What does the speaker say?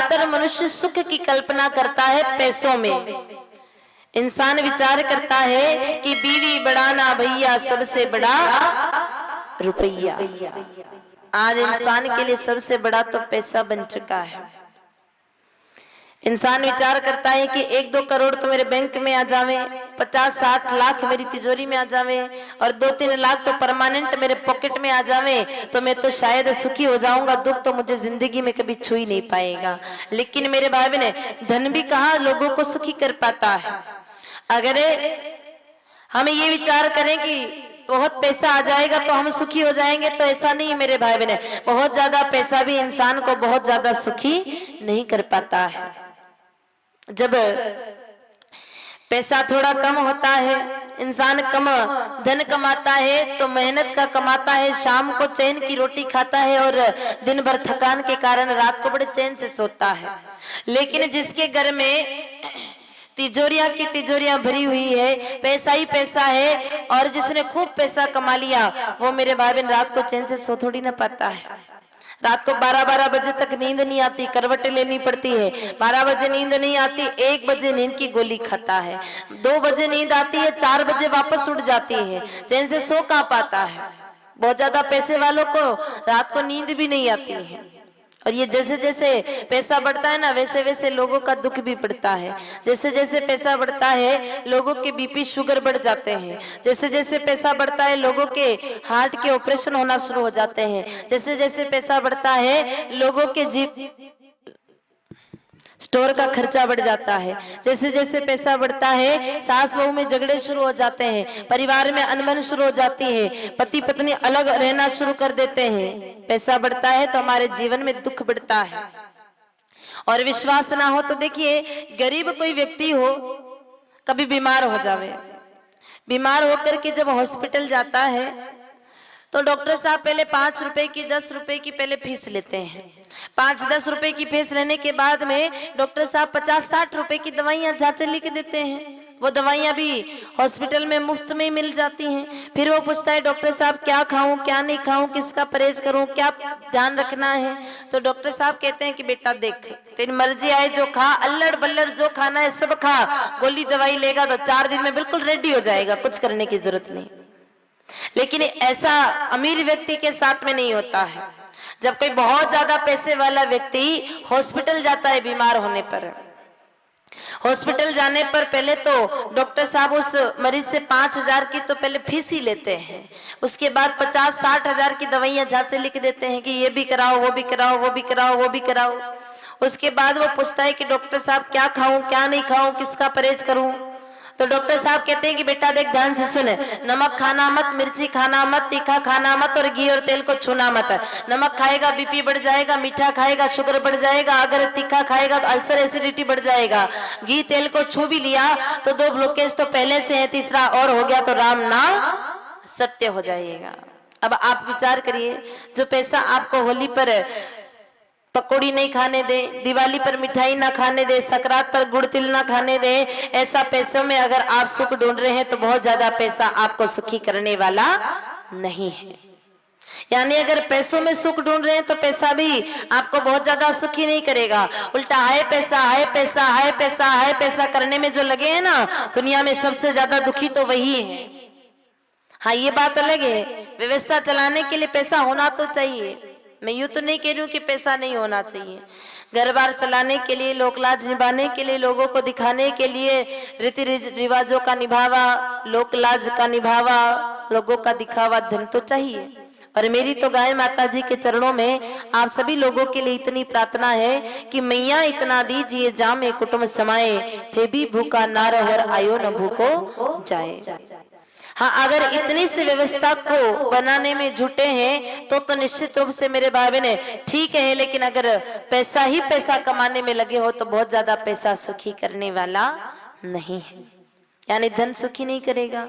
ज्यादातर मनुष्य सुख की कल्पना करता है पैसों में। इंसान विचार करता है कि बीवी बड़ा ना भैया, सबसे बड़ा रुपया। आज इंसान के लिए सबसे बड़ा तो पैसा बन चुका है। इंसान विचार करता है कि 1-2 करोड़ तो मेरे बैंक में आ जावे, 50-60 लाख मेरी तिजोरी में आ जावे और 2-3 लाख तो परमानेंट मेरे पॉकेट में आ जावे तो मैं तो शायद सुखी हो जाऊंगा। दुख तो मुझे जिंदगी में कभी छू ही नहीं पाएगा। लेकिन मेरे भाई बहन, धन भी कहाँ लोगों को सुखी कर पाता है। अगर हम ये विचार करें कि बहुत पैसा आ जाएगा तो हम सुखी हो जाएंगे, तो ऐसा नहीं मेरे भाई बहन। बहुत ज्यादा पैसा भी इंसान को बहुत ज्यादा सुखी नहीं कर पाता है। जब पैसा थोड़ा कम होता है, इंसान कम धन कमाता है तो मेहनत का कमाता है, शाम को चैन की रोटी खाता है और दिन भर थकान के कारण रात को बड़े चैन से सोता है। लेकिन जिसके घर में तिजोरियां की तिजोरियां भरी हुई है, पैसा ही पैसा है, और जिसने खूब पैसा कमा लिया वो मेरे भाई बहन रात को चैन से सो थोड़ी ना पाता है। रात को 12-12 बजे तक नींद नहीं आती, करवटें लेनी पड़ती है। 12 बजे नींद नहीं आती, 1 बजे नींद की गोली खाता है। 2 बजे नींद आती है, 4 बजे वापस उठ जाती है। चैन से सो कहाँ पाता है। बहुत ज्यादा पैसे वालों को रात को नींद भी नहीं आती है। और ये जैसे जैसे पैसा बढ़ता है ना, वैसे वैसे लोगों का दुख भी बढ़ता है। जैसे जैसे पैसा बढ़ता है लोगों के बीपी शुगर बढ़ जाते हैं। जैसे जैसे पैसा बढ़ता है लोगों के हार्ट के ऑपरेशन होना शुरू हो जाते हैं। जैसे जैसे पैसा बढ़ता है लोगों के जीप स्टोर का खर्चा बढ़ जाता है। जैसे जैसे पैसा बढ़ता है सास बहू में झगड़े शुरू हो जाते हैं, परिवार में अनबन शुरू हो जाती है, पति पत्नी अलग रहना शुरू कर देते हैं। पैसा बढ़ता है तो हमारे जीवन में दुख बढ़ता है। और विश्वास ना हो तो देखिए, गरीब कोई व्यक्ति हो, कभी बीमार हो जावे, बीमार होकर के जब हॉस्पिटल जाता है तो डॉक्टर साहब पहले 5 रुपए की 10 रुपए की पहले फीस लेते हैं। 5-10 रुपए की फीस लेने के बाद में डॉक्टर साहब 50-60 रुपए की दवाइयां जांच लिख देते हैं। वो दवाइयां भी हॉस्पिटल में मुफ्त में मिल जाती हैं। फिर वो पूछता है डॉक्टर साहब क्या खाऊं क्या नहीं खाऊं, किसका परहेज करूं, क्या ध्यान रखना है। तो डॉक्टर साहब कहते हैं कि बेटा देख, तेरी मर्जी आए जो खा, अल्लड़ बल्लड़ जो खाना है सब खा, गोली दवाई लेगा तो 4 दिन में बिल्कुल रेडी हो जाएगा, कुछ करने की जरूरत नहीं। लेकिन ऐसा अमीर व्यक्ति के साथ में नहीं होता है। जब कोई बहुत ज्यादा पैसे वाला व्यक्ति हॉस्पिटल जाता है बीमार होने पर, हॉस्पिटल जाने पर पहले तो डॉक्टर साहब उस मरीज से 5,000 की तो पहले फीस ही लेते हैं। उसके बाद 50-60 हजार की दवाइयां जांच लिख देते हैं कि ये भी कराओ, वो भी कराओ, वो भी कराओ, वो भी कराओ। उसके बाद वो पूछता है कि डॉक्टर साहब क्या खाऊं क्या नहीं खाऊं, किसका परहेज करूं। तो डॉक्टर साहब कहते हैं कि बेटा देख ध्यान से सुन, नमक खाना मत, मिर्ची खाना मत, तीखा खाना मत और घी और तेल को छूना मत। नमक खाएगा बीपी बढ़ जाएगा, मीठा खाएगा शुगर बढ़ जाएगा, अगर तीखा खाएगा तो अल्सर एसिडिटी बढ़ जाएगा। घी तेल को छू भी लिया तो 2 ब्लॉकेज तो पहले से है, तीसरा और हो गया तो राम नाम सत्य हो जाएगा। अब आप विचार करिए, जो पैसा आपको होली पर पकौड़ी नहीं खाने दे, दिवाली पर मिठाई ना खाने दे, सकरात पर गुड़ तिल ना खाने दे, ऐसा पैसों में अगर आप सुख ढूंढ रहे हैं तो बहुत ज्यादा पैसा आपको सुखी करने वाला नहीं है। यानी अगर पैसों में सुख ढूंढ रहे हैं तो पैसा भी आपको बहुत ज्यादा सुखी नहीं करेगा। उल्टा हाय पैसा हाय पैसा हाय पैसा हाय पैसा करने में जो लगे हैं ना, दुनिया में सबसे ज्यादा दुखी तो वही है। हाँ ये बात अलग है, व्यवस्था चलाने के लिए पैसा होना तो चाहिए। मैं यूं तो नहीं कह रही हूँ कि पैसा नहीं होना चाहिए। घर बार चलाने के लिए, लोकलाज निभाने के लिए, लोगों को दिखाने के लिए, रीति रिवाजों का निभावा, लोकलाज का निभावा, लोगों का दिखावा, धन तो चाहिए। और मेरी तो गाय माता जी के चरणों में आप सभी लोगों के लिए इतनी प्रार्थना है कि मैया इतना दीजिए जामे कुटुंब समाए, थे भी भूखा ना रहो और आयो न भूखो जाए। हाँ अगर इतनी सी व्यवस्था को बनाने में जुटे हैं तो निश्चित रूप से मेरे भाई बहन ठीक है। लेकिन अगर पैसा ही पैसा कमाने में लगे हो तो बहुत ज्यादा पैसा सुखी करने वाला नहीं है। यानी धन सुखी नहीं करेगा।